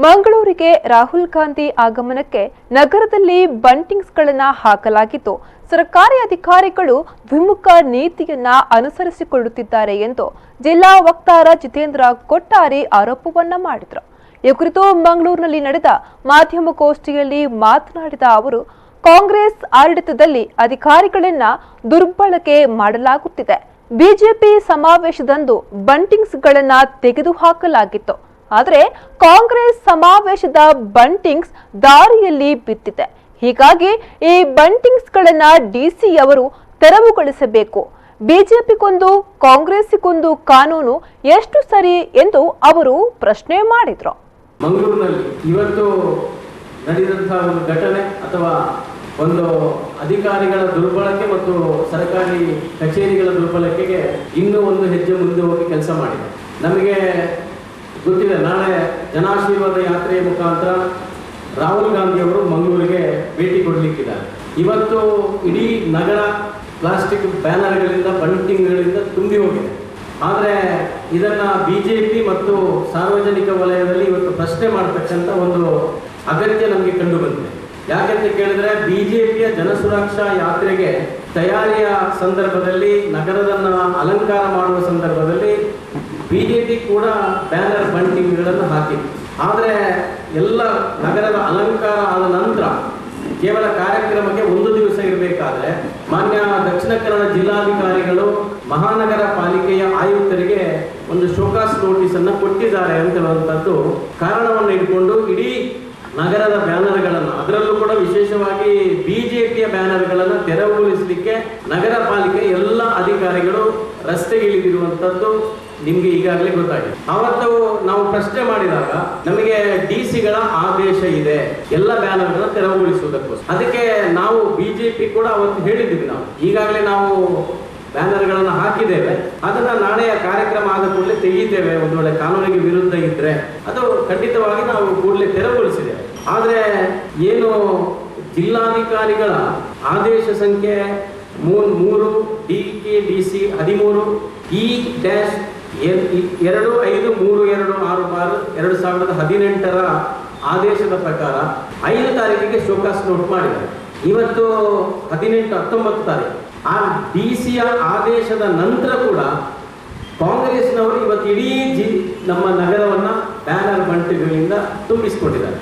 ಮಂಗಳೂರಿಗೆ ರಾಹುಲ್ ಗಾಂಧಿ ಆಗಮನಕ್ಕೆ ನಗರದಲ್ಲಿ ಬಂಟಿಂಗ್ಸ್ಗಳನ್ನು ಹಾಕಲಾಗಿದ್ದು ಸರ್ಕಾರಿ ಅಧಿಕಾರಿಗಳು ದ್ವಿಮುಖ ನೀತಿಯನ್ನ ಅನುಸರಿಸಿಕೊಳ್ಳುತ್ತಿದ್ದಾರೆ ಎಂದು ಜಿಲ್ಲಾ ವಕ್ತಾರ ಜಿತೇಂದ್ರ ಕೊಟ್ಟಾರಿ ಆರೋಪವನ್ನ ಮಾಡಿದರು. ಈ ಕುರಿತು ಮಂಗಳೂರಿನಲ್ಲಿ ನಡೆದ ಮಾಧ್ಯಮಗೋಷ್ಠಿಯಲ್ಲಿ ಮಾತನಾಡಿದ ಅವರು, ಕಾಂಗ್ರೆಸ್ ಆಡಳಿತದಲ್ಲಿ ಅಧಿಕಾರಿಗಳನ್ನ ದುರ್ಬಳಕೆ ಮಾಡಲಾಗುತ್ತಿದೆ. ಬಿಜೆಪಿ ಸಮಾವೇಶದಂದು ಬಂಟಿಂಗ್ಸ್ಗಳನ್ನ ತೆಗೆದುಹಾಕಲಾಗಿತ್ತು. ಆದರೆ ಕಾಂಗ್ರೆಸ್ ಸಮಾವೇಶದ ಬಂಟಿಂಗ್ಸ್ ದಾರಿಯಲ್ಲಿ ಬಿದ್ದಿದೆ. ಹೀಗಾಗಿ ಈ ಬಂಟಿಂಗ್ಸ್ಗಳನ್ನ ಡಿಸಿ ಅವರು ತೆರವುಗೊಳಿಸಬೇಕು. ಬಿಜೆಪಿಗೊಂದು ಕಾಂಗ್ರೆಸ್ಸಿಗೊಂದು ಕಾನೂನು ಎಷ್ಟು ಸರಿ ಎಂದು ಅವರು ಪ್ರಶ್ನೆ ಮಾಡಿದ್ರು. ಮಂಗಳೂರಿನಲ್ಲಿ ಇವತ್ತು ನಡೆದಂತಹ ಒಂದು ಘಟನೆ ಅಥವಾ ಒಂದು ಅಧಿಕಾರಿಗಳ ದುರ್ಬಳಕೆ ಮತ್ತು ಸರ್ಕಾರಿ ಕಚೇರಿಗಳ ದುರ್ಬಳಕೆಗೆ ಇನ್ನೂ ಒಂದು ಹೆಜ್ಜೆ ಮುಂದೆ ಹೋಗಿ ಕೆಲಸ ಮಾಡಿದೆ. ನಮಗೆ ಗೊತ್ತಿದೆ, ನಾಳೆ ಜನಾಶೀರ್ವಾದ ಯಾತ್ರೆಯ ಮುಖಾಂತರ ರಾಹುಲ್ ಗಾಂಧಿ ಅವರು ಮಂಗಳೂರಿಗೆ ಭೇಟಿ ಕೊಡಲಿಕ್ಕಿದ್ದಾರೆ. ಇವತ್ತು ಇಡೀ ನಗರ ಪ್ಲಾಸ್ಟಿಕ್ ಬ್ಯಾನರ್ಗಳಿಂದ ಬಂಟಿಂಗ್ಗಳಿಂದ ತುಂಬಿ ಹೋಗಿದೆ. ಆದರೆ ಇದನ್ನು ಬಿಜೆಪಿ ಮತ್ತು ಸಾರ್ವಜನಿಕ ವಲಯದಲ್ಲಿ ಇವತ್ತು ಪ್ರಶ್ನೆ ಮಾಡತಕ್ಕಂಥ ಒಂದು ಅಗತ್ಯ ನಮಗೆ ಕಂಡು ಬಂದಿದೆ. ಯಾಕೆಂತ ಕೇಳಿದ್ರೆ, ಬಿಜೆಪಿಯ ಜನಸುರಕ್ಷಾ ಯಾತ್ರೆಗೆ ತಯಾರಿಯ ಸಂದರ್ಭದಲ್ಲಿ, ನಗರದನ್ನ ಅಲಂಕಾರ ಮಾಡುವ ಸಂದರ್ಭದಲ್ಲಿ ಬಿಜೆಪಿ ಕೂಡ ಬ್ಯಾನರ್ ಬಂಟಿಂಗ್ಗಳನ್ನು ಹಾಕಿತ್ತು. ಆದರೆ ಎಲ್ಲ ನಗರದ ಅಲಂಕಾರ ಆದ ನಂತರ ಕೇವಲ ಕಾರ್ಯಕ್ರಮಕ್ಕೆ ಒಂದು ದಿವಸ ಇರಬೇಕಾದ್ರೆ ಮಾನ್ಯ ದಕ್ಷಿಣ ಕನ್ನಡ ಜಿಲ್ಲಾಧಿಕಾರಿಗಳು ಮಹಾನಗರ ಪಾಲಿಕೆಯ ಆಯುಕ್ತರಿಗೆ ಒಂದು ಶೋಕಾಸ್ ನೋಟಿಸ್ ಅನ್ನು ಕೊಟ್ಟಿದ್ದಾರೆ ಅಂತ ಹೇಳುವಂಥದ್ದು ಕಾರಣವನ್ನು ಇಟ್ಕೊಂಡು ಇಡೀ ನಗರದ ಬ್ಯಾನರ್ಗಳನ್ನು, ಅದರಲ್ಲೂ ಕೂಡ ವಿಶೇಷವಾಗಿ ಬಿಜೆಪಿಯ ಬ್ಯಾನರ್ಗಳನ್ನು ತೆರವುಗೊಳಿಸಲಿಕ್ಕೆ ನಗರ ಪಾಲಿಕೆ ಎಲ್ಲ ಅಧಿಕಾರಿಗಳು ರಸ್ತೆಗಿಳಿದಿರುವಂಥದ್ದು ನಿಮಗೆ ಈಗಾಗಲೇ ಗೊತ್ತಾಗಿದೆ. ಅವತ್ತು ನಾವು ಪ್ರಶ್ನೆ ಮಾಡಿದಾಗ ನಮಗೆ ಡಿಸಿಗಳ ಆದೇಶ ಇದೆ ಎಲ್ಲ ಬ್ಯಾನರ್ಗಳನ್ನು ತೆರವುಗೊಳಿಸುವುದಕ್ಕೋಸ್ಕರ. ಅದಕ್ಕೆ ನಾವು ಬಿಜೆಪಿ ಕೂಡ ಅವತ್ತು ಹೇಳಿದ್ದೀವಿ, ನಾವು ಈಗಾಗಲೇ ನಾವು ಬ್ಯಾನರ್ಗಳನ್ನು ಹಾಕಿದ್ದೇವೆ, ಅದನ್ನ ನಾಳೆಯ ಕಾರ್ಯಕ್ರಮ ಆದ ಕೂಡಲೇ ತೆಗೀತೇವೆ. ಒಂದು ವೇಳೆ ಕಾನೂನಿಗೆ ವಿರುದ್ಧ ಇದ್ರೆ ಅದು ಖಂಡಿತವಾಗಿ ನಾವು ಕೂಡಲೇ ತೆರವುಗೊಳಿಸಿದ್ದೇವೆ. ಆದರೆ ಏನು ಜಿಲ್ಲಾಧಿಕಾರಿಗಳ ಆದೇಶ ಸಂಖ್ಯೆ 3 DKDC 13 E-253266/2018 ಆದೇಶದ ಪ್ರಕಾರ 5 ತಾರೀಕಿಗೆ ಶೋಕಾಸ್ ನೋಟ್ ಮಾಡಿದ್ದಾರೆ. ಇವತ್ತು 19 ತಾರೀಕು. ಆ ಡಿಸಿಯ ಆದೇಶದ ನಂತರ ಕೂಡ ಕಾಂಗ್ರೆಸ್ನವರು ಇವತ್ತು ಇಡೀ ನಮ್ಮ ನಗರವನ್ನ ಬ್ಯಾನರ್ ಬಂಟಿಗಳಿಂದ ತುಂಬಿಸಿಕೊಂಡಿದ್ದಾರೆ.